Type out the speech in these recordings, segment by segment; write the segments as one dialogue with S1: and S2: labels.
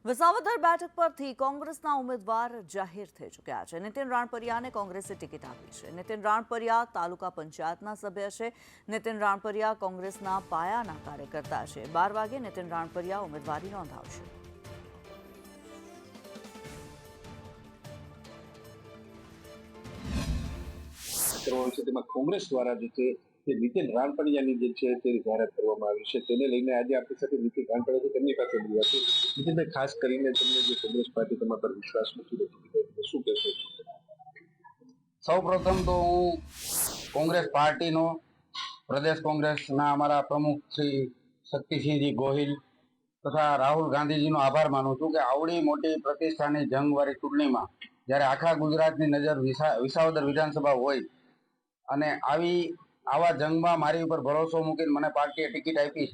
S1: વિસાવદર બેઠક પરથી કોંગ્રેસના ઉમેદવાર જાહેર થઈ ચૂક્યા છે. નીતિન રાણપરિયાને કોંગ્રેસે ટિકિટ આપી છે. નીતિન રાણપરિયા તાલુકા પંચાયતના સભ્ય છે. નીતિન રાણપરિયા કોંગ્રેસના પાયાના કાર્યકર્તા છે. 12 વાગે નીતિન રાણપરિયા ઉમેદવારી નોંધાવશે.
S2: કોંગ્રેસ દ્વારા જે છે તે નીતિન રાણપરિયાની જે છે તે જાહેરાત કરવામાં આવી છે. તેને લઈને આજે આપણી સાથે નીતિન રાણપરિયા છે, તેમની પાસે મળ્યા છે. નીતિનભાઈ, ખાસ કરીને તમને જે કોંગ્રેસ પાર્ટી તમારા પર વિશ્વાસ નથી રાખતી, શું કહેશો?
S3: સૌપ્રથમ તો હું કોંગ્રેસ પાર્ટીનો પ્રદેશ કોંગ્રેસના અમારા પ્રમુખ શ્રી શક્તિસિંહજી ગોહિલ તથા રાહુલ ગાંધીજીનો આભાર માનું છું કે આવડી મોટી પ્રતિષ્ઠાની જંગવાળી ચૂંટણીમાં જ્યારે આખા ગુજરાતની નજર વિસાવદર વિધાનસભા હોય અને આવા જંગમાં મારી ઉપર ભરોસો મૂકીને મને પાર્ટીએ ટિકિટ આપી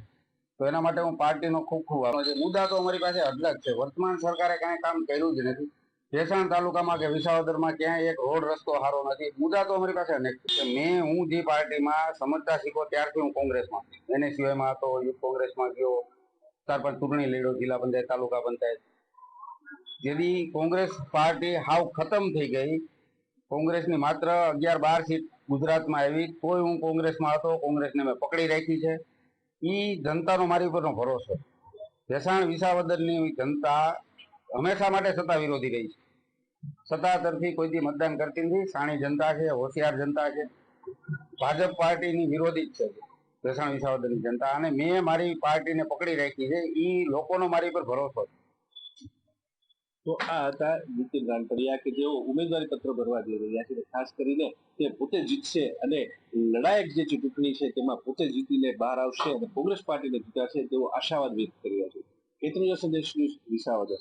S3: તો એના માટે હું પાર્ટીનો ખૂબ ખૂબ આભાર છે. મુદ્દા તો અમારી પાસે અઢળક છે. વર્તમાન સરકારે કાંઈ કામ કર્યું જ નથી. ભેસાણ તાલુકામાં કે વિસાવદરમાં ક્યાંય એક રોડ રસ્તો સારો નથી. મુદ્દા તો અમારી પાસે અનેક છે. હું જે પાર્ટીમાં સમજતા શીખો ત્યારથી હું કોંગ્રેસમાં, એને સિવાયમાં તો યુથ કોંગ્રેસમાં ગયો, 4-5 ચૂંટણી લડ્યો, જિલ્લા પંચાયત, તાલુકા પંચાયત. જેથી કોંગ્રેસ પાર્ટી હાવ ખતમ થઈ ગઈ. કોંગ્રેસની માત્ર 11-12 સીટ ગુજરાતમાં આવી, તોય હું કોંગ્રેસમાં હતો. કોંગ્રેસને મેં પકડી રાખી છે. એ જનતાનો મારી ઉપરનો ભરોસો. ભેસાણ વિસાવદરની જનતા હંમેશા માટે સત્તા વિરોધી રહી છે. સત્તા તરફી કોઈથી મતદાન કરતી નથી. શાણી જનતા છે, હોશિયાર જનતા છે. ભાજપ પાર્ટીની વિરોધી જ છે ભેસાણ વિસાવદરની જનતા, અને મેં મારી પાર્ટીને પકડી રાખી છે. એ લોકોનો મારી પર ભરોસો છે.
S2: તો આ હતા નીતિન રાણપરિયા કે જેઓ ઉમેદવારી પત્ર ભરવા જઈ રહ્યા છે. ખાસ કરીને તે પોતે જીતશે અને લડાયક જે ચૂંટણી છે તેમાં પોતે જીતીને બહાર આવશે અને કોંગ્રેસ પાર્ટીને જીતાશે તેવો આશાવાદ વ્યક્ત કર્યો છે. કેતનીય સંદેશ ન્યૂઝ, વિસાવદર.